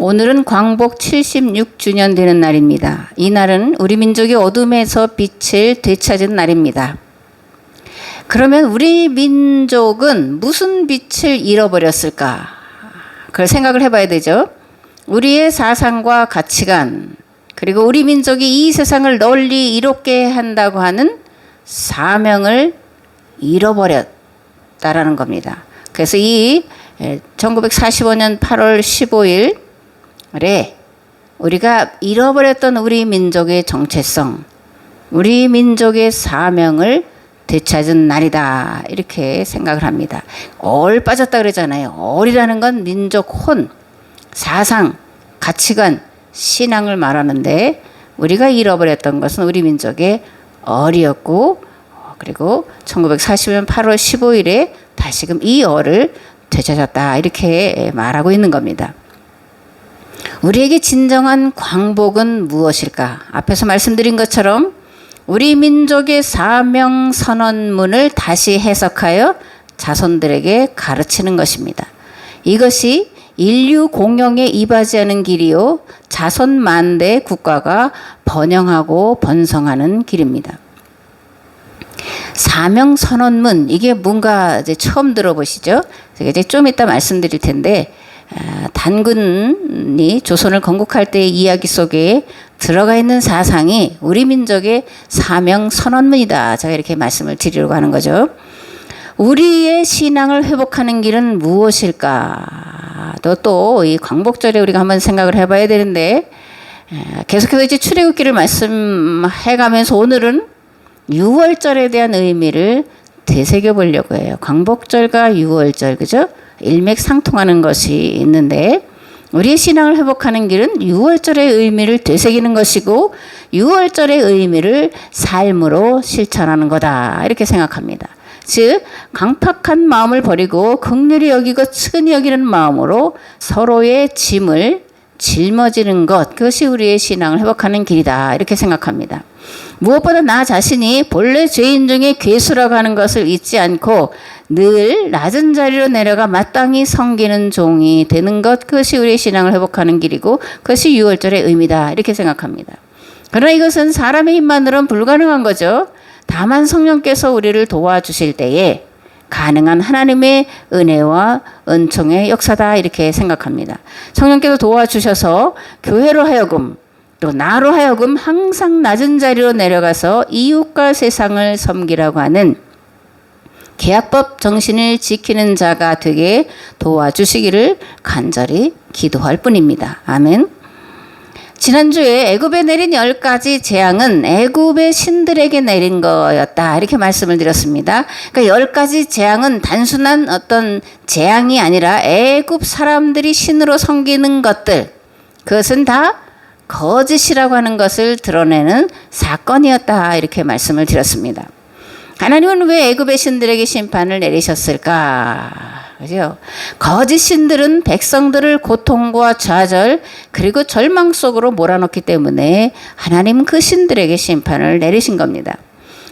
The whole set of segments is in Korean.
오늘은 광복 76주년 되는 날입니다. 이 날은 우리 민족이 어둠에서 빛을 되찾은 날입니다. 그러면 우리 민족은 무슨 빛을 잃어버렸을까? 그걸 생각을 해봐야 되죠. 우리의 사상과 가치관, 그리고 우리 민족이 이 세상을 널리 이롭게 한다고 하는 사명을 잃어버렸다라는 겁니다. 그래서 이 1945년 8월 15일에 우리가 잃어버렸던 우리 민족의 정체성, 우리 민족의 사명을 되찾은 날이다, 이렇게 생각을 합니다. 얼 빠졌다 그러잖아요. 얼이라는 건 민족 혼, 사상, 가치관, 신앙을 말하는데 우리가 잃어버렸던 것은 우리 민족의 얼이었고, 그리고 1940년 8월 15일에 다시금 이 얼을 되찾았다, 이렇게 말하고 있는 겁니다. 우리에게 진정한 광복은 무엇일까? 앞에서 말씀드린 것처럼 우리 민족의 사명 선언문을 다시 해석하여 자손들에게 가르치는 것입니다. 이것이 인류 공영에 이바지하는 길이요, 자손 만대 국가가 번영하고 번성하는 길입니다. 사명 선언문, 이게 뭔가 이제 처음 들어보시죠? 이제 좀 이따 말씀드릴 텐데, 단군이 조선을 건국할 때의 이야기 속에 들어가 있는 사상이 우리 민족의 사명 선언문이다, 제가 이렇게 말씀을 드리려고 하는 거죠. 우리의 신앙을 회복하는 길은 무엇일까? 또 이 광복절에 우리가 한번 생각을 해봐야 되는데, 계속해서 이제 출애굽기를 말씀해가면서 오늘은 유월절에 대한 의미를 되새겨 보려고 해요. 광복절과 유월절, 그죠? 일맥상통하는 것이 있는데, 우리의 신앙을 회복하는 길은 유월절의 의미를 되새기는 것이고, 유월절의 의미를 삶으로 실천하는 거다, 이렇게 생각합니다. 즉, 강팍한 마음을 버리고 긍휼히 여기고 측은히 여기는 마음으로 서로의 짐을 짊어지는 것, 그것이 우리의 신앙을 회복하는 길이다, 이렇게 생각합니다. 무엇보다 나 자신이 본래 죄인 중에 괴수라고 하는 것을 잊지 않고 늘 낮은 자리로 내려가 마땅히 섬기는 종이 되는 것, 그것이 우리의 신앙을 회복하는 길이고 그것이 유월절의 의미다, 이렇게 생각합니다. 그러나 이것은 사람의 힘만으로는 불가능한 거죠. 다만 성령께서 우리를 도와주실 때에 가능한 하나님의 은혜와 은총의 역사다, 이렇게 생각합니다. 성령께서 도와주셔서 교회로 하여금, 또 나로 하여금 항상 낮은 자리로 내려가서 이웃과 세상을 섬기라고 하는 계약법 정신을 지키는 자가 되게 도와주시기를 간절히 기도할 뿐입니다. 아멘. 지난주에 애굽에 내린 10가지 재앙은 애굽의 신들에게 내린 거였다, 이렇게 말씀을 드렸습니다. 그러니까 10가지 재앙은 단순한 어떤 재앙이 아니라 애굽 사람들이 신으로 섬기는 것들, 그것은 다 거짓이라고 하는 것을 드러내는 사건이었다, 이렇게 말씀을 드렸습니다. 하나님은 왜 애굽의 신들에게 심판을 내리셨을까? 그죠? 거짓 신들은 백성들을 고통과 좌절 그리고 절망 속으로 몰아넣기 때문에 하나님은 그 신들에게 심판을 내리신 겁니다.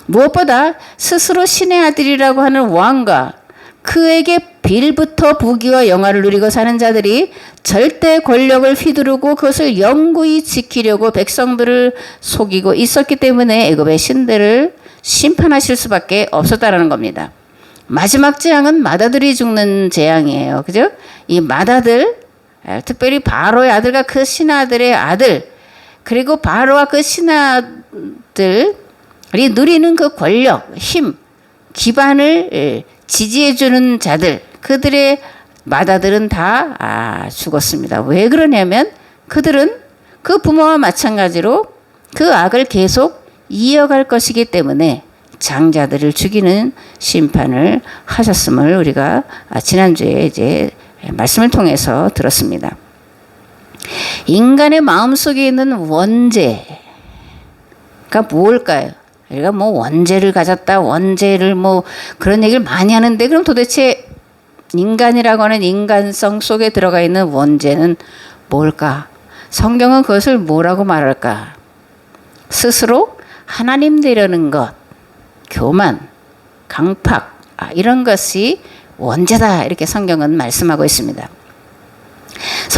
무엇보다 스스로 신의 아들이라고 하는 왕과 그에게 빌부터 부귀와 영화를 누리고 사는 자들이 절대 권력을 휘두르고 그것을 영구히 지키려고 백성들을 속이고 있었기 때문에 애굽의 신들을 심판하실 수밖에 없었다라는 겁니다. 마지막 재앙은 마다들이 죽는 재앙이에요. 그죠? 이 마다들, 특별히 바로의 아들과 그 신하들의 아들, 그리고 바로와 그 신하들이 누리는 그 권력, 힘, 기반을 지지해주는 자들, 그들의 마다들은 다 죽었습니다. 왜 그러냐면 그들은 그 부모와 마찬가지로 그 악을 계속 이어갈 것이기 때문에 장자들을 죽이는 심판을 하셨음을 우리가 지난주에 이제 말씀을 통해서 들었습니다. 인간의 마음속에 있는 원죄가 뭘까요? 우리가 뭐 원죄를 가졌다, 원죄를 뭐 그런 얘기를 많이 하는데, 그럼 도대체 인간이라고 하는 인간성 속에 들어가 있는 원죄는 뭘까? 성경은 그것을 뭐라고 말할까? 스스로 하나님 되려는 것, 교만, 강팍, 이런 것이 원죄다, 이렇게 성경은 말씀하고 있습니다.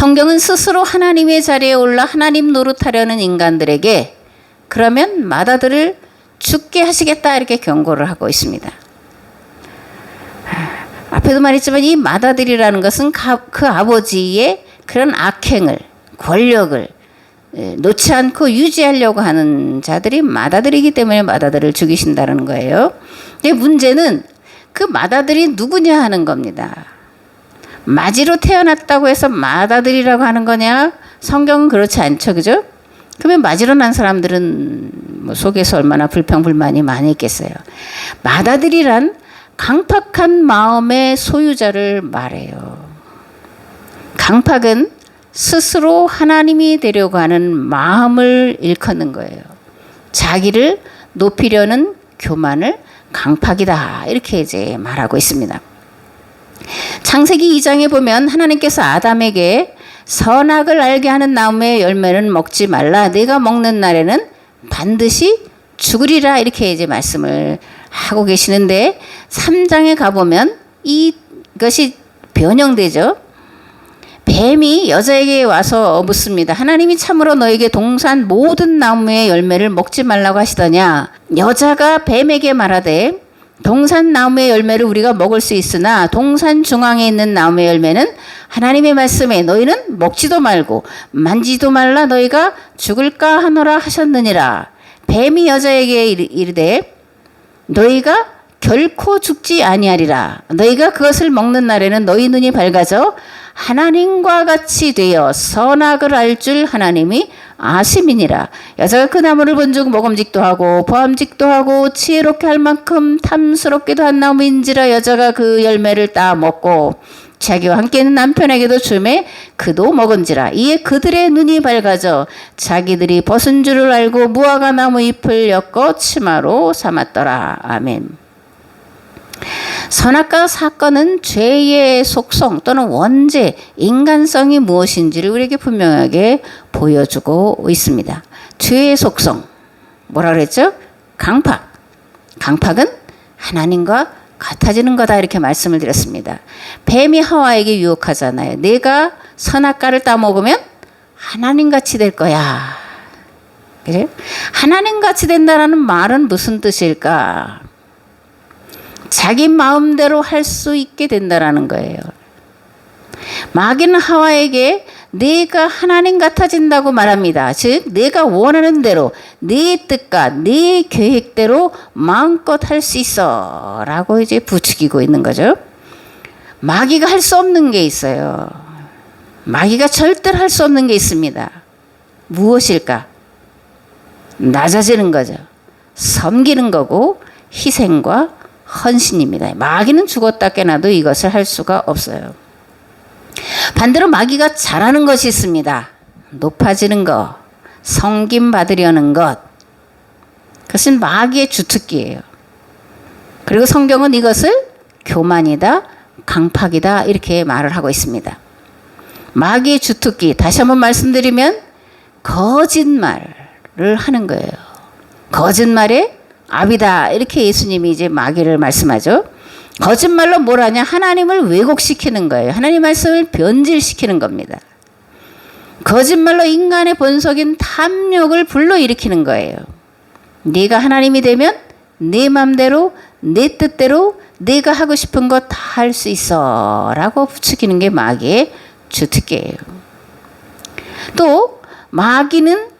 성경은 스스로 하나님의 자리에 올라 하나님 노릇하려는 인간들에게 그러면 마다들을 죽게 하시겠다 이렇게 경고를 하고 있습니다. 앞에도 말했지만 이 마다들이라는 것은 그 아버지의 그런 악행을, 권력을 놓지 않고 유지하려고 하는 자들이 마다들이기 때문에 마다들을 죽이신다는 거예요. 근데 문제는 그 마다들이 누구냐 하는 겁니다. 마지로 태어났다고 해서 마다들이라고 하는 거냐? 성경은 그렇지 않죠. 그죠? 그러면 마지로 난 사람들은 뭐 속에서 얼마나 불평불만이 많이 있겠어요. 마다들이란 강팍한 마음의 소유자를 말해요. 강팍은 스스로 하나님이 되려고 하는 마음을 일컫는 거예요. 자기를 높이려는 교만을 강팍이다 이렇게 이제 말하고 있습니다. 창세기 2장에 보면 하나님께서 아담에게 선악을 알게 하는 나무의 열매는 먹지 말라. 네가 먹는 날에는 반드시 죽으리라 이렇게 이제 말씀을 하고 계시는데 3장에 가보면 이것이 변형되죠. 뱀이 여자에게 와서 묻습니다. 하나님이 참으로 너에게 동산 모든 나무의 열매를 먹지 말라고 하시더냐. 여자가 뱀에게 말하되 동산 나무의 열매를 우리가 먹을 수 있으나 동산 중앙에 있는 나무의 열매는 하나님의 말씀에 너희는 먹지도 말고 만지도 말라 너희가 죽을까 하노라 하셨느니라. 뱀이 여자에게 이르되 너희가 결코 죽지 아니하리라. 너희가 그것을 먹는 날에는 너희 눈이 밝아져 하나님과 같이 되어 선악을 알 줄 하나님이 아심이니라. 여자가 그 나무를 본즉 먹음직도 하고 보암직도 하고 지혜롭게 할 만큼 탐스럽기도 한 나무인지라. 여자가 그 열매를 따 먹고 자기와 함께 있는 남편에게도 주매 그도 먹은지라. 이에 그들의 눈이 밝아져 자기들이 벗은 줄을 알고 무화과 나무 잎을 엮어 치마로 삼았더라. 아멘. 선악과 사건은 죄의 속성 또는 원죄, 인간성이 무엇인지를 우리에게 분명하게 보여주고 있습니다. 죄의 속성, 뭐라 그랬죠? 강팍. 강팍은 하나님과 같아지는 거다 이렇게 말씀을 드렸습니다. 뱀이 하와에게 유혹하잖아요. 내가 선악과를 따먹으면 하나님같이 될 거야. 그래? 하나님같이 된다는 말은 무슨 뜻일까? 자기 마음대로 할 수 있게 된다라는 거예요. 마귀는 하와에게 내가 하나님 같아진다고 말합니다. 즉 내가 원하는 대로 내 뜻과 내 계획대로 마음껏 할 수 있어 라고 이제 부추기고 있는 거죠. 마귀가 할 수 없는 게 있어요. 마귀가 절대로 할 수 없는 게 있습니다. 무엇일까? 낮아지는 거죠. 섬기는 거고 희생과 헌신입니다. 마귀는 죽었다 깨나도 이것을 할 수가 없어요. 반대로 마귀가 잘하는 것이 있습니다. 높아지는 것, 섬김 받으려는 것. 그것은 마귀의 주특기예요. 그리고 성경은 이것을 교만이다, 강팍이다 이렇게 말을 하고 있습니다. 마귀의 주특기, 다시 한번 말씀드리면 거짓말을 하는 거예요. 거짓말에 압이다 이렇게 예수님이 이제 마귀를 말씀하죠. 거짓말로 뭘 하냐? 하나님을 왜곡시키는 거예요. 하나님 말씀을 변질시키는 겁니다. 거짓말로 인간의 본성인 탐욕을 불러일으키는 거예요. 네가 하나님이 되면 네 맘대로 내 뜻대로 내가 하고 싶은 거 다 할 수 있어 라고 부추기는 게 마귀의 주특기예요. 또 마귀는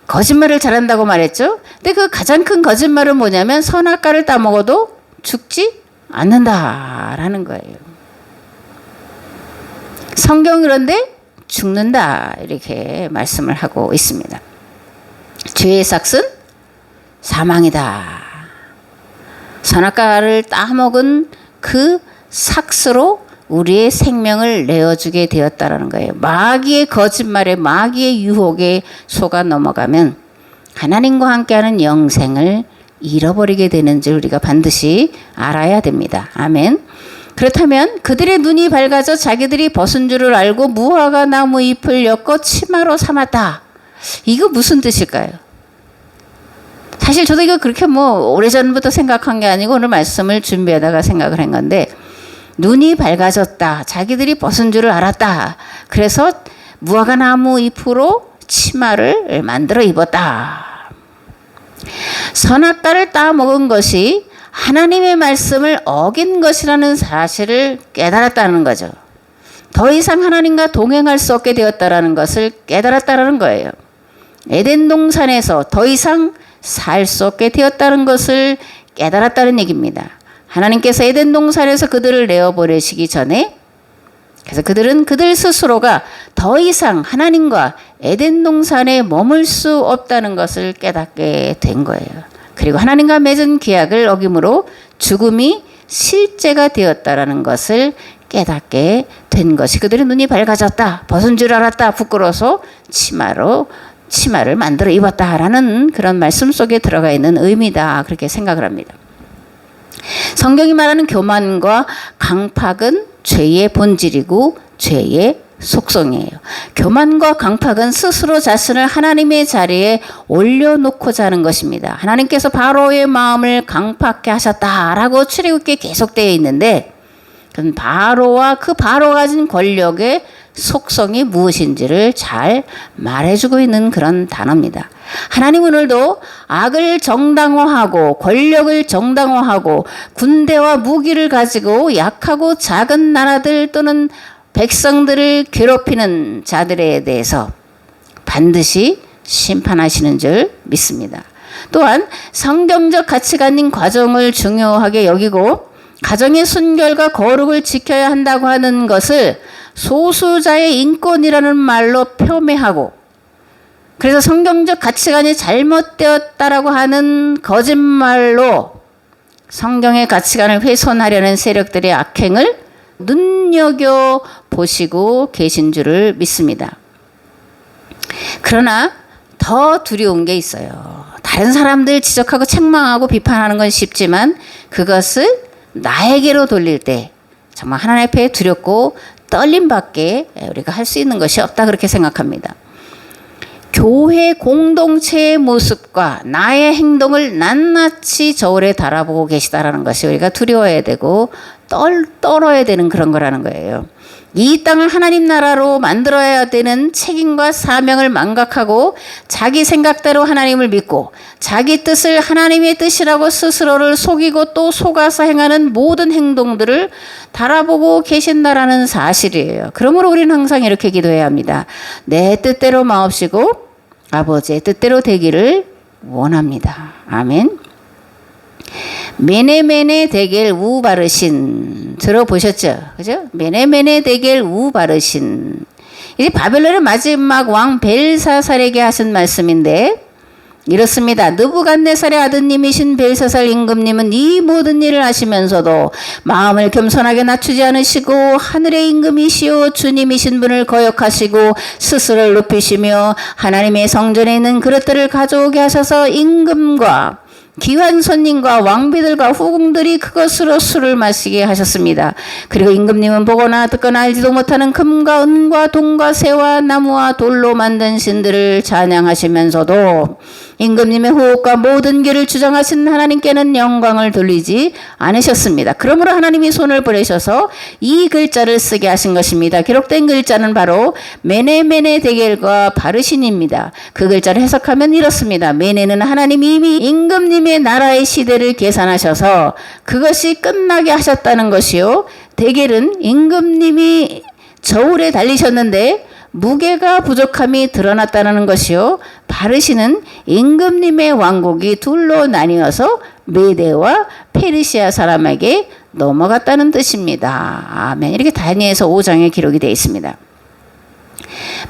거짓말을 잘한다고 말했죠. 근데 그 가장 큰 거짓말은 뭐냐면 선악과를 따먹어도 죽지 않는다라는 거예요. 성경 그런데 죽는다 이렇게 말씀을 하고 있습니다. 죄의 삭은 사망이다. 선악과를 따먹은 그 삭스로 우리의 생명을 내어주게 되었다라는 거예요. 마귀의 거짓말에 마귀의 유혹에 속아 넘어가면 하나님과 함께하는 영생을 잃어버리게 되는 줄 우리가 반드시 알아야 됩니다. 아멘. 그렇다면 그들의 눈이 밝아져 자기들이 벗은 줄을 알고 무화과 나무 잎을 엮어 치마로 삼았다. 이거 무슨 뜻일까요? 사실 저도 이거 그렇게 오래전부터 생각한 게 아니고 오늘 말씀을 준비하다가 생각을 한 건데 눈이 밝아졌다. 자기들이 벗은 줄을 알았다. 그래서 무화과 나무 잎으로 치마를 만들어 입었다. 선악과를 따먹은 것이 하나님의 말씀을 어긴 것이라는 사실을 깨달았다는 거죠. 더 이상 하나님과 동행할 수 없게 되었다라는 것을 깨달았다는 거예요. 에덴 동산에서 더 이상 살 수 없게 되었다는 것을 깨달았다는 얘기입니다. 하나님께서 에덴 동산에서 그들을 내어보내시기 전에, 그래서 그들은 그들 스스로가 더 이상 하나님과 에덴 동산에 머물 수 없다는 것을 깨닫게 된 거예요. 그리고 하나님과 맺은 계약을 어김으로 죽음이 실제가 되었다라는 것을 깨닫게 된 것이, 그들의 눈이 밝아졌다. 벗은 줄 알았다. 부끄러워서 치마를 만들어 입었다라는 그런 말씀 속에 들어가 있는 의미다. 그렇게 생각을 합니다. 성경이 말하는 교만과 강팍은 죄의 본질이고 죄의 속성이에요. 교만과 강팍은 스스로 자신을 하나님의 자리에 올려놓고자 하는 것입니다. 하나님께서 바로의 마음을 강팍케 하셨다라고 출애굽기에 계속되어 있는데, 그건 바로와 그 바로가 가진 권력의 속성이 무엇인지를 잘 말해주고 있는 그런 단어입니다. 하나님 오늘도 악을 정당화하고 권력을 정당화하고 군대와 무기를 가지고 약하고 작은 나라들 또는 백성들을 괴롭히는 자들에 대해서 반드시 심판하시는 줄 믿습니다. 또한 성경적 가치관인 과정을 중요하게 여기고 가정의 순결과 거룩을 지켜야 한다고 하는 것을 소수자의 인권이라는 말로 폄훼하고, 그래서 성경적 가치관이 잘못되었다라고 하는 거짓말로 성경의 가치관을 훼손하려는 세력들의 악행을 눈여겨보시고 계신 줄을 믿습니다. 그러나 더 두려운 게 있어요. 다른 사람들 지적하고 책망하고 비판하는 건 쉽지만 그것을 나에게로 돌릴 때 정말 하나님 앞에 두렵고 떨림밖에 우리가 할 수 있는 것이 없다, 그렇게 생각합니다. 교회 공동체의 모습과 나의 행동을 낱낱이 저울에 달아보고 계시다라는 것이 우리가 두려워야 되고 떨어야 되는 그런 거라는 거예요. 이 땅을 하나님 나라로 만들어야 되는 책임과 사명을 망각하고 자기 생각대로 하나님을 믿고 자기 뜻을 하나님의 뜻이라고 스스로를 속이고 또 속아서 행하는 모든 행동들을 달아보고 계신다라는 사실이에요. 그러므로 우리는 항상 이렇게 기도해야 합니다. 내 뜻대로 마옵시고 아버지의 뜻대로 되기를 원합니다. 아멘. 메네메네 데겔 우 바르신 들어보셨죠? 그죠? 메네메네 데겔 우 바르신. 이제 바벨론의 마지막 왕 벨사살에게 하신 말씀인데 이렇습니다. 느부갓네살의 아드님이신 벨사살 임금님은 이 모든 일을 하시면서도 마음을 겸손하게 낮추지 않으시고 하늘의 임금이시오 주님이신 분을 거역하시고 스스로를 높이시며 하나님의 성전에 있는 그릇들을 가져오게 하셔서 임금과 귀한 손님과 왕비들과 후궁들이 그것으로 술을 마시게 하셨습니다. 그리고 임금님은 보거나 듣거나 알지도 못하는 금과 은과 동과 새와 나무와 돌로 만든 신들을 찬양하시면서도 임금님의 호흡과 모든 길을 주장하신 하나님께는 영광을 돌리지 않으셨습니다. 그러므로 하나님이 손을 보내셔서 이 글자를 쓰게 하신 것입니다. 기록된 글자는 바로 메네메네 데겔과 바르신입니다. 그 글자를 해석하면 이렇습니다. 메네는 하나님이 이미 임금님의 나라의 시대를 계산하셔서 그것이 끝나게 하셨다는 것이요, 데겔은 임금님이 저울에 달리셨는데 무게가 부족함이 드러났다는 것이요, 바르시는 임금님의 왕국이 둘로 나뉘어서 메대와 페르시아 사람에게 넘어갔다는 뜻입니다. 아멘. 이렇게 다니엘서 5장에 기록이 되어 있습니다.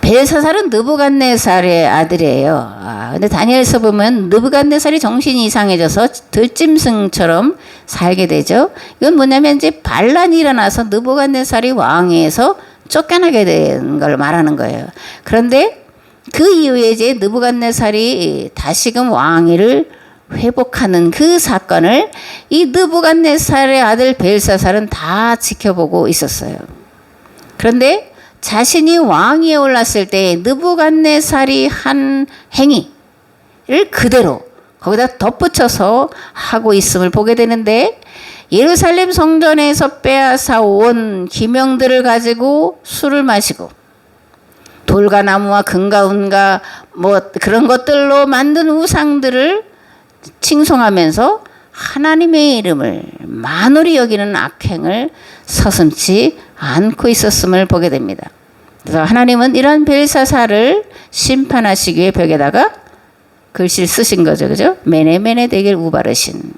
벨사살은 느부갓네살의 아들이에요. 근데 다니엘서 보면 느부갓네살이 정신이 이상해져서 들짐승처럼 살게 되죠. 이건 뭐냐면 이제 반란이 일어나서 느부갓네살이 왕위에서 쫓겨나게 된 걸 말하는 거예요. 그런데 그 이후에 이제 느부갓네살이 다시금 왕위를 회복하는 그 사건을 이 느부갓네살의 아들 벨사살은 다 지켜보고 있었어요. 그런데 자신이 왕위에 올랐을 때 느부갓네살이 한 행위를 그대로 거기다 덧붙여서 하고 있음을 보게 되는데, 예루살렘 성전에서 빼앗아 온 기명들을 가지고 술을 마시고 돌과 나무와 금과 은과 뭐 그런 것들로 만든 우상들을 칭송하면서 하나님의 이름을 만홀히 여기는 악행을 서슴지 않고 있었음을 보게 됩니다. 그래서 하나님은 이러한 벨사사를 심판하시기 위해 벽에다가 글씨를 쓰신 거죠. 그죠? 메네메네 데겔 우바르신.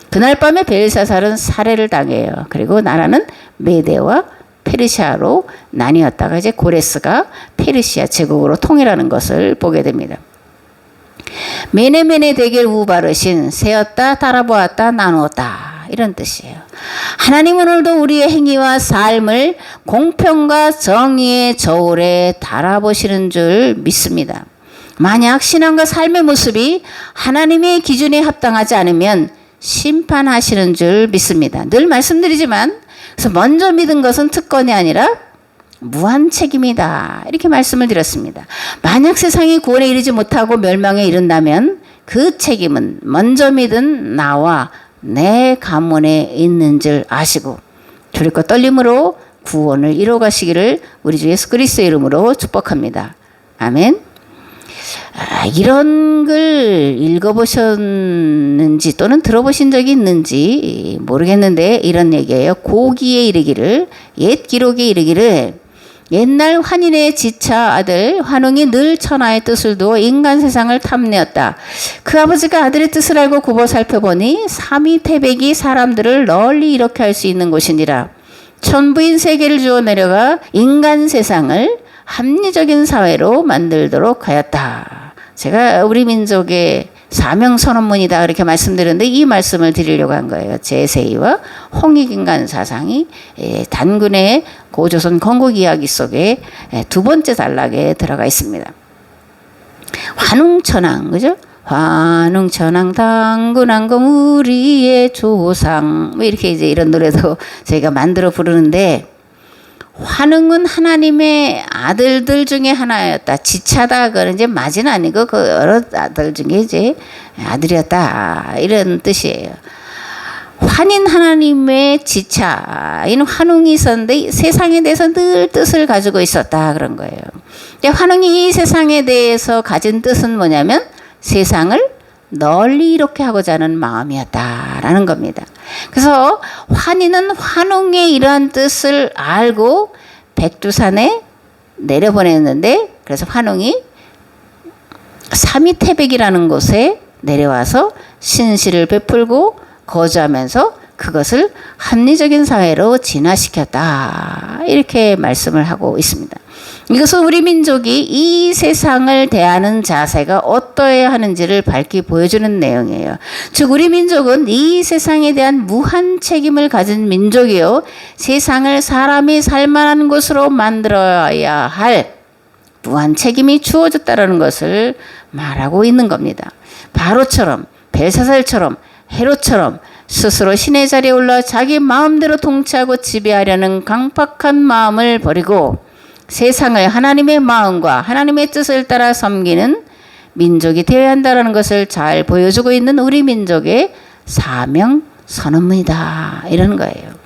그날 밤에 벨사살은 살해를 당해요. 그리고 나라는 메데와 페르시아로 나뉘었다가 이제 고레스가 페르시아 제국으로 통일하는 것을 보게 됩니다. 메네메네 데겔 우바르신, 세었다, 달아보았다, 나누었다, 이런 뜻이에요. 하나님은 오늘도 우리의 행위와 삶을 공평과 정의의 저울에 달아보시는 줄 믿습니다. 만약 신앙과 삶의 모습이 하나님의 기준에 합당하지 않으면 심판하시는 줄 믿습니다. 늘 말씀드리지만, 그래서 먼저 믿은 것은 특권이 아니라 무한 책임이다, 이렇게 말씀을 드렸습니다. 만약 세상이 구원에 이르지 못하고 멸망에 이른다면 그 책임은 먼저 믿은 나와 내 가문에 있는 줄 아시고 두렵고 떨림으로 구원을 이루어가시기를 우리 주 예수 그리스도의 이름으로 축복합니다. 아멘. 이런 글 읽어보셨는지 또는 들어보신 적이 있는지 모르겠는데 이런 얘기예요. 고기에 이르기를, 옛 기록에 이르기를, 옛날 환인의 지차 아들 환웅이 늘 천하의 뜻을 두어 인간 세상을 탐내었다. 그 아버지가 아들의 뜻을 알고 굽어 살펴보니 삼위 태백이 사람들을 널리 이렇게 할 수 있는 곳이니라. 천부인 세계를 주어 내려가 인간 세상을 합리적인 사회로 만들도록 하였다. 제가 우리 민족의 사명선언문이다 그렇게 말씀드렸는데 이 말씀을 드리려고 한 거예요. 제세이와 홍익인간 사상이 단군의 고조선 건국 이야기 속에 두 번째 단락에 들어가 있습니다. 환웅천왕, 그죠? 환웅천왕 당군왕금 우리의 조상, 뭐 이렇게 이제 이런 노래도 저희가 만들어 부르는데, 환웅은 하나님의 아들들 중에 하나였다. 지차다. 그건 이제 맞이는 아니고 그 여러 아들 중에 이제 아들이었다, 이런 뜻이에요. 환인 하나님의 지차인 환웅이 있었는데 세상에 대해서 늘 뜻을 가지고 있었다, 그런 거예요. 근데 환웅이 이 세상에 대해서 가진 뜻은 뭐냐면 세상을 널리 이렇게 하고자 하는 마음이었다라는 겁니다. 그래서 환인은 환웅의 이러한 뜻을 알고 백두산에 내려보냈는데, 그래서 환웅이 삼위태백이라는 곳에 내려와서 신실을 베풀고 거주하면서 그것을 합리적인 사회로 진화시켰다, 이렇게 말씀을 하고 있습니다. 이것은 우리 민족이 이 세상을 대하는 자세가 어떠해야 하는지를 밝히 보여주는 내용이에요. 즉 우리 민족은 이 세상에 대한 무한 책임을 가진 민족이요, 세상을 사람이 살만한 곳으로 만들어야 할 무한 책임이 주어졌다는 것을 말하고 있는 겁니다. 바로처럼, 벨사살처럼, 헤롯처럼 스스로 신의 자리에 올라 자기 마음대로 통치하고 지배하려는 강팍한 마음을 버리고 세상을 하나님의 마음과 하나님의 뜻을 따라 섬기는 민족이 되어야 한다는 것을 잘 보여주고 있는 우리 민족의 사명 선언문이다, 이런 거예요.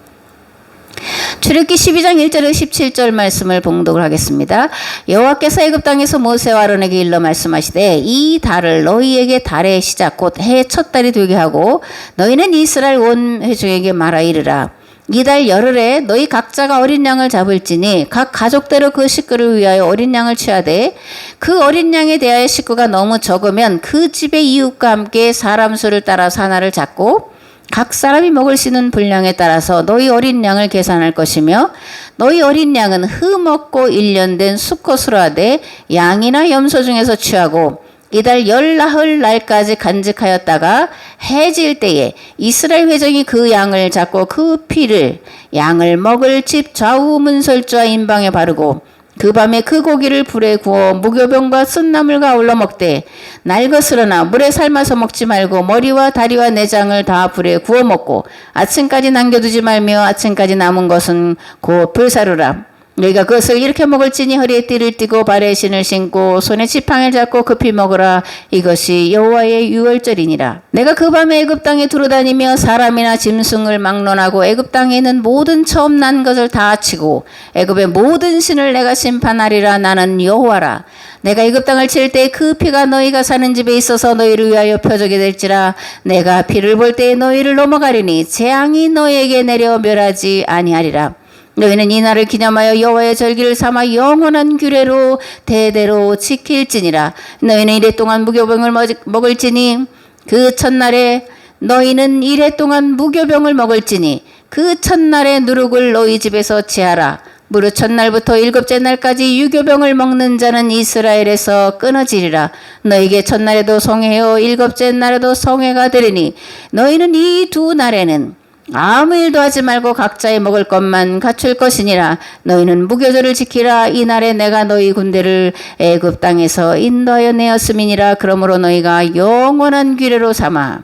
출애굽기 12장 1절에서 17절 말씀을 봉독을 하겠습니다. 여호와께서 애굽 땅에서 모세와 아론에게 일러 말씀하시되 이 달을 너희에게 달의 시작 곧 해의 첫 달이 되게 하고 너희는 이스라엘 온 회중에게 말하 이르라. 이 달 열흘에 너희 각자가 어린 양을 잡을지니 각 가족대로 그 식구를 위하여 어린 양을 취하되 그 어린 양에 대하여 식구가 너무 적으면 그 집의 이웃과 함께 사람 수를 따라서 하나를 잡고 각 사람이 먹을 수 있는 분량에 따라서 너희 어린 양을 계산할 것이며 너희 어린 양은 흠없고 1년 된 수컷으로 하되 양이나 염소 중에서 취하고 이달 열나흘 날까지 간직하였다가 해질 때에 이스라엘 회중이 그 양을 잡고 그 피를 양을 먹을 집 좌우 문설주와 인방에 바르고 그 밤에 그 고기를 불에 구워 무교병과 쓴나물과 아울러 먹되 날것으로나 물에 삶아서 먹지 말고 머리와 다리와 내장을 다 불에 구워 먹고 아침까지 남겨두지 말며 아침까지 남은 것은 곧 불사르라. 너희가 그것을 이렇게 먹을지니 허리에 띠를 띠고 발에 신을 신고 손에 지팡이를 잡고 급히 먹으라. 이것이 여호와의 유월절이니라. 내가 그 밤에 애굽 땅에 두루다니며 사람이나 짐승을 막론하고 애굽 땅에 있는 모든 처음 난 것을 다 치고 애굽의 모든 신을 내가 심판하리라. 나는 여호와라. 내가 애굽 땅을 칠 때 그 피가 너희가 사는 집에 있어서 너희를 위하여 표적이 될지라. 내가 피를 볼 때에 너희를 넘어가리니 재앙이 너희에게 내려 멸하지 아니하리라. 너희는 이 날을 기념하여 여호와의 절기를 삼아 영원한 규례로 대대로 지킬지니라. 너희는 이래 동안 무교병을 먹을지니 그 첫날에 너희는 이래 동안 무교병을 먹을지니 그 첫날에 누룩을 너희 집에서 취하라. 무릇 첫날부터 일곱째 날까지 유교병을 먹는 자는 이스라엘에서 끊어지리라. 너에게 첫날에도 성회요 일곱째 날에도 성회가 되리니 너희는 이 두 날에는 아무 일도 하지 말고 각자의 먹을 것만 갖출 것이니라. 너희는 무교절을 지키라. 이 날에 내가 너희 군대를 애굽 땅에서 인도하여 내었음이니라. 그러므로 너희가 영원한 규례로 삼아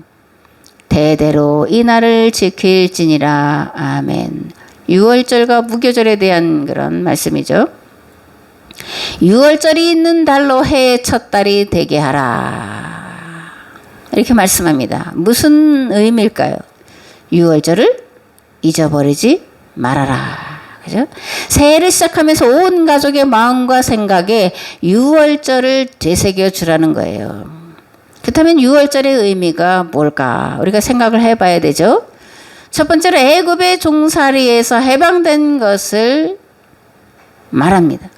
대대로 이 날을 지킬지니라. 아멘. 유월절과 무교절에 대한 그런 말씀이죠. 유월절이 있는 달로 해의 첫 달이 되게 하라. 이렇게 말씀합니다. 무슨 의미일까요? 유월절을 잊어버리지 말아라. 그죠? 새해를 시작하면서 온 가족의 마음과 생각에 유월절을 되새겨 주라는 거예요. 그렇다면 유월절의 의미가 뭘까? 우리가 생각을 해봐야 되죠. 첫 번째로 애굽의 종살이에서 해방된 것을 말합니다.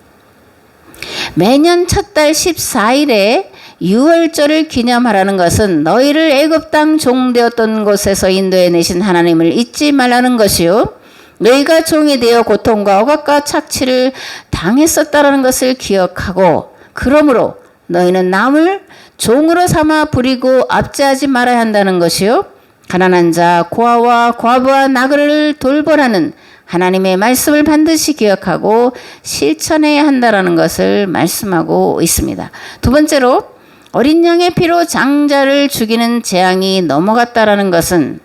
매년 첫 달 14일에 유월절을 기념하라는 것은 너희를 애굽 땅 종되었던 곳에서 인도해 내신 하나님을 잊지 말라는 것이요. 너희가 종이 되어 고통과 억압과 착취를 당했었다라는 것을 기억하고 그러므로 너희는 남을 종으로 삼아 부리고 압제하지 말아야 한다는 것이요. 가난한 자, 고아와 과부와 나그네를 돌보라는 하나님의 말씀을 반드시 기억하고 실천해야 한다는 것을 말씀하고 있습니다. 두 번째로 어린 양의 피로 장자를 죽이는 재앙이 넘어갔다라는 것은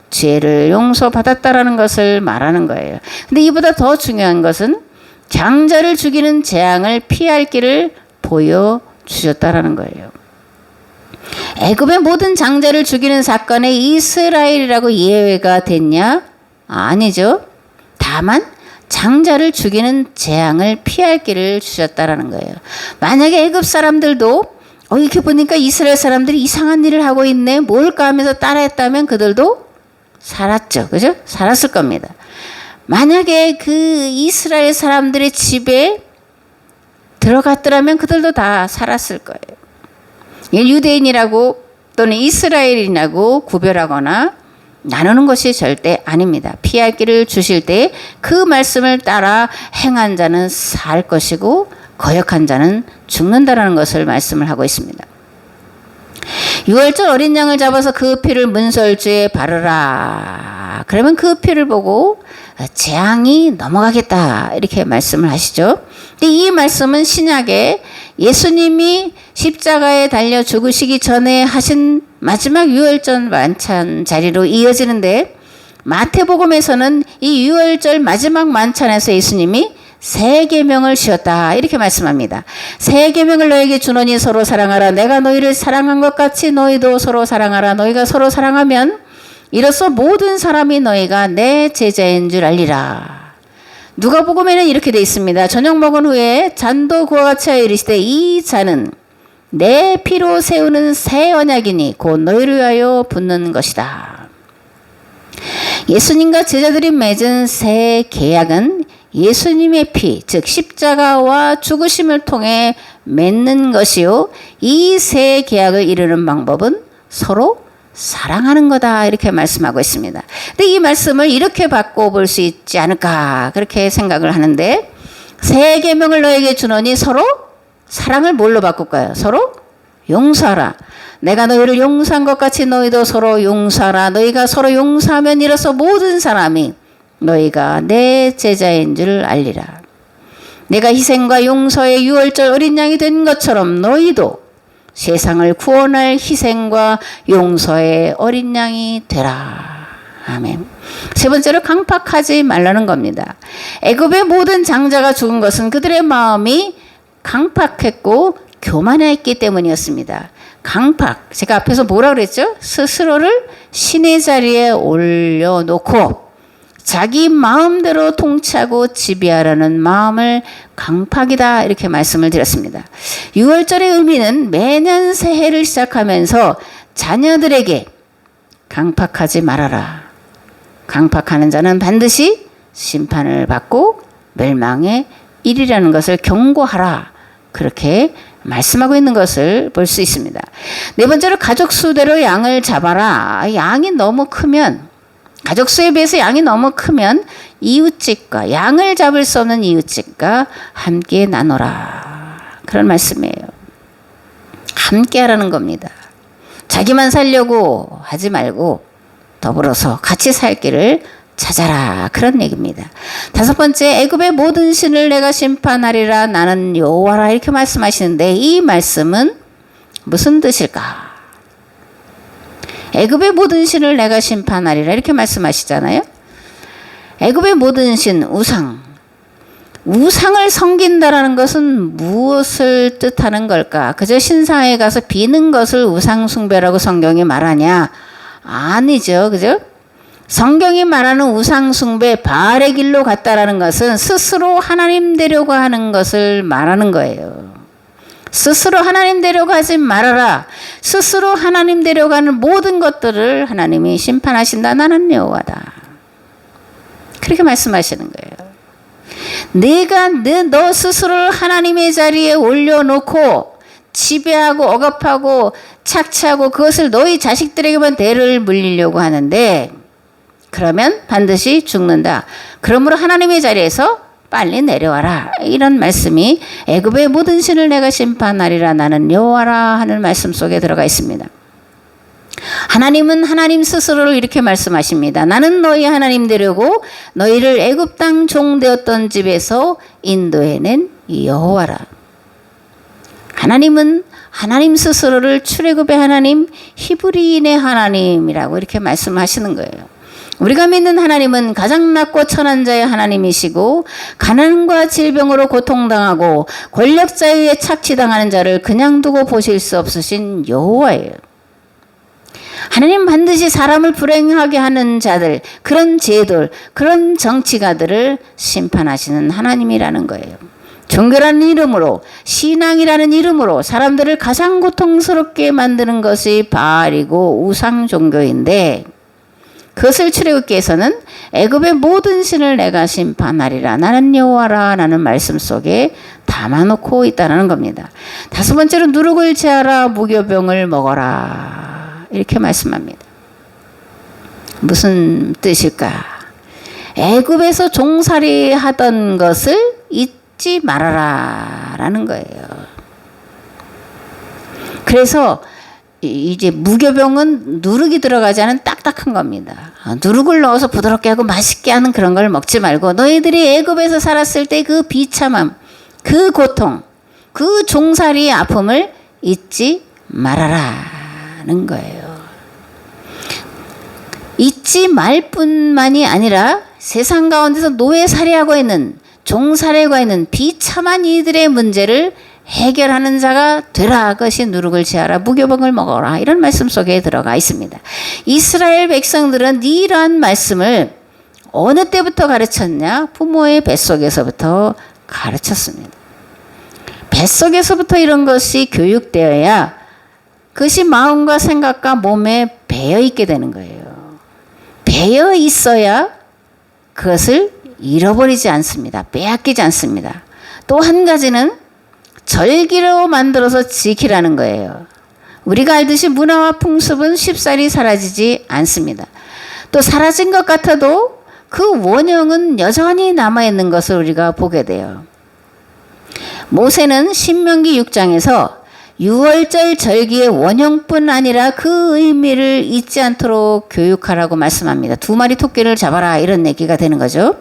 죄를 용서받았다라는 것을 말하는 거예요. 근데 이보다 더 중요한 것은 장자를 죽이는 재앙을 피할 길을 보여주셨다라는 거예요. 애굽의 모든 장자를 죽이는 사건에 이스라엘이라고 예외가 됐냐? 아니죠. 다만 장자를 죽이는 재앙을 피할 길을 주셨다라는 거예요. 만약에 애굽 사람들도 이렇게 보니까 이스라엘 사람들이 이상한 일을 하고 있네. 뭘까 하면서 따라했다면 그들도 살았죠. 그죠? 살았을 겁니다. 만약에 그 이스라엘 사람들의 집에 들어갔더라면 그들도 다 살았을 거예요. 유대인이라고 또는 이스라엘인이라고 구별하거나 나누는 것이 절대 아닙니다. 피할 길을 주실 때 그 말씀을 따라 행한 자는 살 것이고 거역한 자는 죽는다라는 것을 말씀을 하고 있습니다. 유월절 어린 양을 잡아서 그 피를 문설주에 바르라. 그러면 그 피를 보고 재앙이 넘어가겠다 이렇게 말씀을 하시죠. 근데 이 말씀은 신약에 예수님이 십자가에 달려 죽으시기 전에 하신 마지막 유월절 만찬 자리로 이어지는데 마태복음에서는 이 유월절 마지막 만찬에서 예수님이 새 계명을 주었다 이렇게 말씀합니다. 새 계명을 너에게 주노니 서로 사랑하라. 내가 너희를 사랑한 것 같이 너희도 서로 사랑하라. 너희가 서로 사랑하면 이로써 모든 사람이 너희가 내 제자인 줄 알리라. 누가복음에는 이렇게 되어 있습니다. 저녁 먹은 후에 잔도 그와 같이 하여 이르시되 이 잔은 내 피로 세우는 새 언약이니 곧 너희를 위하여 붓는 것이다. 예수님과 제자들이 맺은 새 계약은 예수님의 피, 즉 십자가와 죽으심을 통해 맺는 것이요. 이 새 계약을 이루는 방법은 서로 사랑하는 거다 이렇게 말씀하고 있습니다. 근데 이 말씀을 이렇게 바꿔볼 수 있지 않을까 그렇게 생각을 하는데 새 계명을 너에게 주노니 서로 사랑을 뭘로 바꿀까요? 서로 용서하라. 내가 너희를 용서한 것 같이 너희도 서로 용서하라. 너희가 서로 용서하면 이로써 모든 사람이 너희가 내 제자인 줄 알리라. 내가 희생과 용서의 유월절 어린 양이 된 것처럼 너희도 세상을 구원할 희생과 용서의 어린 양이 되라. 아멘. 세 번째로 강팍하지 말라는 겁니다. 애굽의 모든 장자가 죽은 것은 그들의 마음이 강팍했고 교만했기 때문이었습니다. 강팍. 제가 앞에서 뭐라 그랬죠? 스스로를 신의 자리에 올려놓고 자기 마음대로 통치하고 지배하려는 마음을 강팍이다 이렇게 말씀을 드렸습니다. 6월절의 의미는 매년 새해를 시작하면서 자녀들에게 강팍하지 말아라. 강팍하는 자는 반드시 심판을 받고 멸망에 이르리라는 것을 경고하라. 그렇게 말씀하고 있는 것을 볼 수 있습니다. 네 번째로 가족 수대로 양을 잡아라. 양이 너무 크면 가족 수에 비해서 양이 너무 크면 이웃집과 양을 잡을 수 없는 이웃집과 함께 나눠라. 그런 말씀이에요. 함께 하라는 겁니다. 자기만 살려고 하지 말고 더불어서 같이 살 길을 찾아라. 그런 얘기입니다. 다섯 번째, 애굽의 모든 신을 내가 심판하리라. 나는 여호와라. 이렇게 말씀하시는데 이 말씀은 무슨 뜻일까? 애굽의 모든 신을 내가 심판하리라. 이렇게 말씀하시잖아요. 애굽의 모든 신, 우상을 섬긴다라는 것은 무엇을 뜻하는 걸까? 그저 신상에 가서 비는 것을 우상 숭배라고 성경이 말하냐? 아니죠. 그죠? 성경이 말하는 우상 숭배, 바알의 길로 갔다라는 것은 스스로 하나님 되려고 하는 것을 말하는 거예요. 스스로 하나님 되려고 하지 말아라. 스스로 하나님 되려고 하는 모든 것들을 하나님이 심판하신다. 나는 여호와다. 그렇게 말씀하시는 거예요. 내가 너 스스로를 하나님의 자리에 올려놓고 지배하고 억압하고 착취하고 그것을 너희 자식들에게만 대를 물리려고 하는데 그러면 반드시 죽는다. 그러므로 하나님의 자리에서 빨리 내려와라. 이런 말씀이 애굽의 모든 신을 내가 심판하리라. 나는 여호와라 하는 말씀 속에 들어가 있습니다. 하나님은 하나님 스스로를 이렇게 말씀하십니다. 나는 너희 하나님 되려고 너희를 애굽 땅 종되었던 집에서 인도해낸 여호와라. 하나님은 하나님 스스로를 출애굽의 하나님, 히브리인의 하나님이라고 이렇게 말씀하시는 거예요. 우리가 믿는 하나님은 가장 낮고 천한 자의 하나님이시고 가난과 질병으로 고통당하고 권력자에 의해 착취당하는 자를 그냥 두고 보실 수 없으신 여호와예요. 하나님 반드시 사람을 불행하게 하는 자들, 그런 제들, 그런 정치가들을 심판하시는 하나님이라는 거예요. 종교라는 이름으로, 신앙이라는 이름으로 사람들을 가장 고통스럽게 만드는 것이 바알이고 우상 종교인데 그것을 출애굽기에서는 애굽의 모든 신을 내가 심판하리라. 나는 여호와라. 라는 말씀 속에 담아놓고 있다는 겁니다. 다섯 번째로 누룩을 제하라. 무교병을 먹어라. 이렇게 말씀합니다. 무슨 뜻일까? 애굽에서 종살이 하던 것을 잊지 말아라. 라는 거예요. 그래서 이제 무교병은 누룩이 들어가지 않은 딱딱한 겁니다. 누룩을 넣어서 부드럽게 하고 맛있게 하는 그런 걸 먹지 말고 너희들이 애굽에서 살았을 때 그 비참함, 그 고통, 그 종살이의 아픔을 잊지 말아라는 거예요. 잊지 말 뿐만이 아니라 세상 가운데서 노예살이하고 있는 종살이하고 있는 비참한 이들의 문제를 해결하는 자가 되라. 그것이 누룩을 제하라. 무교병을 먹어라. 이런 말씀 속에 들어가 있습니다. 이스라엘 백성들은 이러한 말씀을 어느 때부터 가르쳤냐? 부모의 뱃속에서부터 가르쳤습니다. 뱃속에서부터 이런 것이 교육되어야 그것이 마음과 생각과 몸에 배어 있게 되는 거예요. 배어 있어야 그것을 잃어버리지 않습니다. 빼앗기지 않습니다. 또 한 가지는 절기로 만들어서 지키라는 거예요. 우리가 알듯이 문화와 풍습은 쉽사리 사라지지 않습니다. 또 사라진 것 같아도 그 원형은 여전히 남아있는 것을 우리가 보게 돼요. 모세는 신명기 6장에서 6월절 절기의 원형뿐 아니라 그 의미를 잊지 않도록 교육하라고 말씀합니다. 2마리 토끼를 잡아라 이런 얘기가 되는 거죠.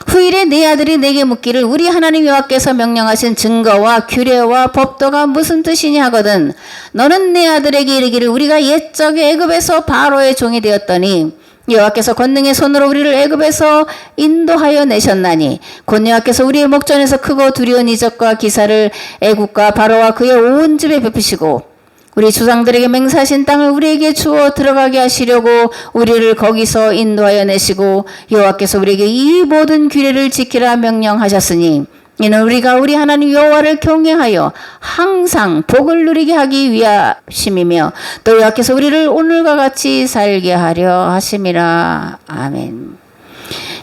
후일에 네 아들이 내게 묻기를 우리 하나님 여호와께서 명령하신 증거와 규례와 법도가 무슨 뜻이냐 하거든 너는 네 아들에게 이르기를 우리가 옛적에 애굽에서 바로의 종이 되었더니 여호와께서 권능의 손으로 우리를 애굽에서 인도하여 내셨나니 곧 여호와께서 우리의 목전에서 크고 두려운 이적과 기사를 애굽과 바로와 그의 온 집에 베푸시고 우리 조상들에게 맹세하신 땅을 우리에게 주어 들어가게 하시려고 우리를 거기서 인도하여 내시고 여호와께서 우리에게 이 모든 규례를 지키라 명령하셨으니 이는 우리가 우리 하나님 여호와를 경외하여 항상 복을 누리게 하기 위하심이며 또 여호와께서 우리를 오늘과 같이 살게 하려 하심이라. 아멘.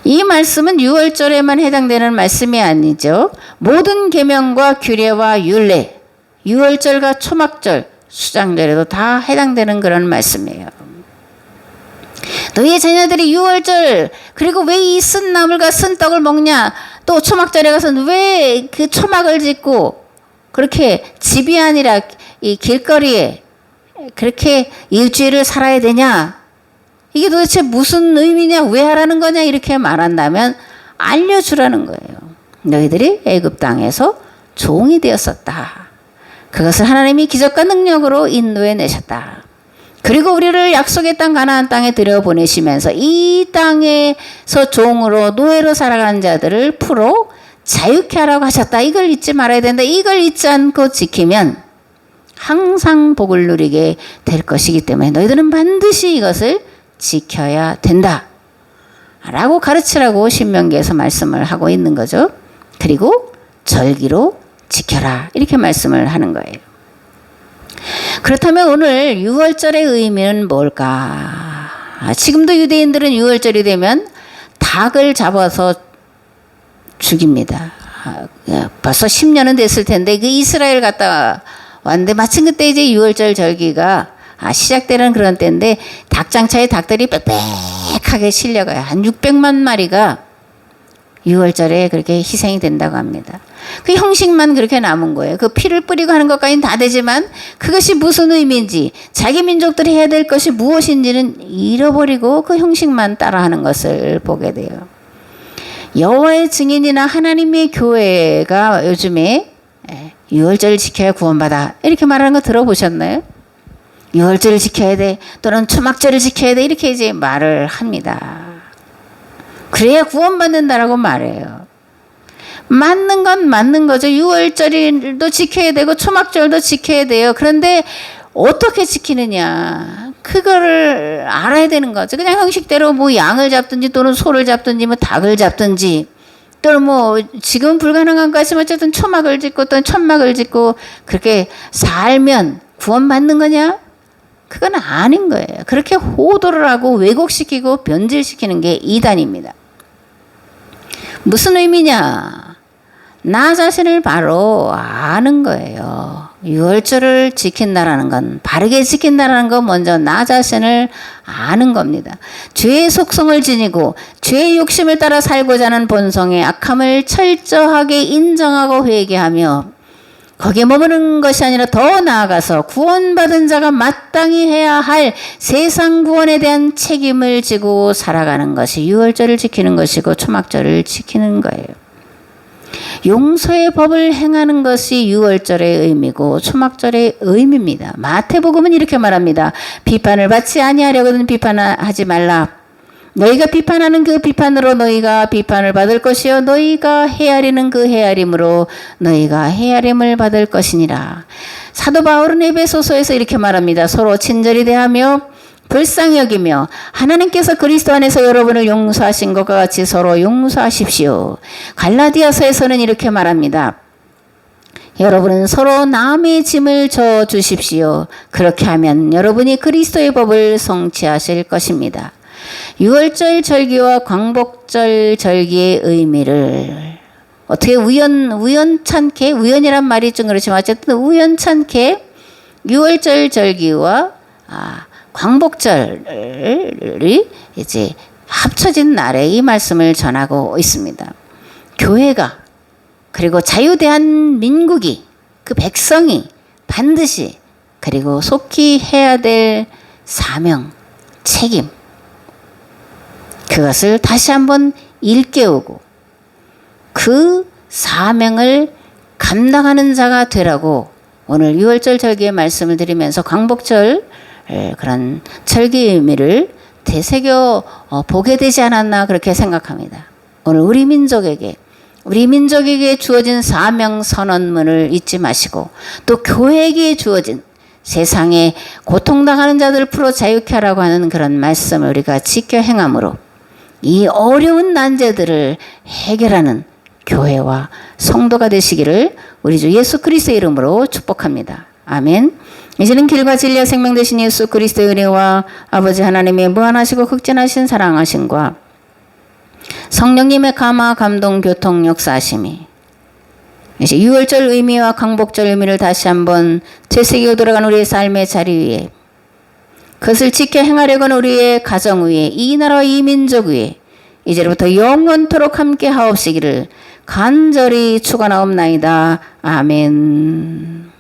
이 말씀은 유월절에만 해당되는 말씀이 아니죠. 모든 계명과 규례와 율례, 유월절과 초막절, 수장절에도 다 해당되는 그런 말씀이에요. 너희의 자녀들이 유월절 그리고 왜 이 쓴 나물과 쓴 떡을 먹냐, 또 초막절에 가서는 왜 그 초막을 짓고 그렇게 집이 아니라 이 길거리에 그렇게 일주일을 살아야 되냐, 이게 도대체 무슨 의미냐, 왜 하라는 거냐, 이렇게 말한다면 알려주라는 거예요. 너희들이 애굽 땅에서 종이 되었었다. 그것을 하나님이 기적과 능력으로 인도해 내셨다. 그리고 우리를 약속의 땅 가나안 땅에 들여보내시면서 이 땅에서 종으로 노예로 살아가는 자들을 풀어 자유케 하라고 하셨다. 이걸 잊지 말아야 된다. 이걸 잊지 않고 지키면 항상 복을 누리게 될 것이기 때문에 너희들은 반드시 이것을 지켜야 된다 라고 가르치라고 신명기에서 말씀을 하고 있는 거죠. 그리고 절기로 지켜라 이렇게 말씀을 하는 거예요. 그렇다면 오늘 유월절의 의미는 뭘까? 지금도 유대인들은 유월절이 되면 닭을 잡아서 죽입니다. 벌써 10년은 됐을 텐데 그 이스라엘 갔다 왔는데 마침 그때 이제 유월절 절기가 시작되는 그런 때인데 닭장차에 닭들이 빽빽하게 실려가요. 한 600만 마리가 유월절에 그렇게 희생이 된다고 합니다. 그 형식만 그렇게 남은 거예요. 그 피를 뿌리고 하는 것까지는 다 되지만 그것이 무슨 의미인지, 자기 민족들이 해야 될 것이 무엇인지는 잃어버리고 그 형식만 따라하는 것을 보게 돼요. 여호와의 증인이나 하나님의 교회가 요즘에 유월절을 지켜야 구원받아 이렇게 말하는 거 들어보셨나요? 유월절을 지켜야 돼, 또는 초막절을 지켜야 돼, 이렇게 이제 말을 합니다. 그래야 구원받는다라고 말해요. 맞는 건 맞는 거죠. 유월절도 지켜야 되고 초막절도 지켜야 돼요. 그런데 어떻게 지키느냐, 그거를 알아야 되는 거죠. 그냥 형식대로 뭐 양을 잡든지 또는 소를 잡든지 뭐 닭을 잡든지, 또는 뭐 지금 불가능한 것이지만 어쨌든 초막을 짓고 또는 천막을 짓고 그렇게 살면 구원받는 거냐? 그건 아닌 거예요. 그렇게 호도를 하고 왜곡시키고 변질시키는 게 이단입니다. 무슨 의미냐? 나 자신을 바로 아는 거예요. 유월절을 지킨다라는 건, 바르게 지킨다라는 건 먼저 나 자신을 아는 겁니다. 죄의 속성을 지니고 죄의 욕심을 따라 살고자 하는 본성의 악함을 철저하게 인정하고 회개하며 거기에 머무는 것이 아니라 더 나아가서 구원받은 자가 마땅히 해야 할 세상 구원에 대한 책임을 지고 살아가는 것이 유월절을 지키는 것이고 초막절을 지키는 거예요. 용서의 법을 행하는 것이 유월절의 의미고 초막절의 의미입니다. 마태복음은 이렇게 말합니다. 비판을 받지 아니하려거든 비판하지 말라. 너희가 비판하는 그 비판으로 너희가 비판을 받을 것이요 너희가 헤아리는 그 헤아림으로 너희가 헤아림을 받을 것이니라. 사도 바울은 에베소서에서 이렇게 말합니다. 서로 친절히 대하며 불쌍히 여기며 하나님께서 그리스도 안에서 여러분을 용서하신 것과 같이 서로 용서하십시오. 갈라디아서에서는 이렇게 말합니다. 여러분은 서로 남의 짐을 져 주십시오. 그렇게 하면 여러분이 그리스도의 법을 성취하실 것입니다. 유월절 절기와 광복절 절기의 의미를 어떻게 우연찮게, 우연이란 말이 좀 그렇지만 어쨌든 우연찮게 유월절 절기와 광복절이 이제 합쳐진 날에 이 말씀을 전하고 있습니다. 교회가, 그리고 자유대한민국이, 그 백성이 반드시 그리고 속히 해야 될 사명, 책임, 그것을 다시 한번 일깨우고 그 사명을 감당하는 자가 되라고 오늘 유월절 절기의 말씀을 드리면서 광복절 그런 절기의 의미를 되새겨 보게 되지 않았나 그렇게 생각합니다. 오늘 우리 민족에게 주어진 사명 선언문을 잊지 마시고 또 교회에게 주어진 세상에 고통당하는 자들을 풀어 자유케 하라고 하는 그런 말씀을 우리가 지켜 행함으로 이 어려운 난제들을 해결하는 교회와 성도가 되시기를 우리 주 예수 그리스도의 이름으로 축복합니다. 아멘. 이제는 길과 진리와 생명 되신 예수 그리스도의 은혜와 아버지 하나님의 무한하시고 극진하신 사랑하심과 성령님의 감화 감동 교통 역사하심이 이제 유월절 의미와 강복절 의미를 다시 한번 되새기고 돌아간 우리의 삶의 자리 위에 그것을 지켜 행하려고 하는 우리의 가정 위에 이 나라와 이 민족 위에 이제부터 영원토록 함께 하옵시기를 간절히 축원하옵나이다. 아멘.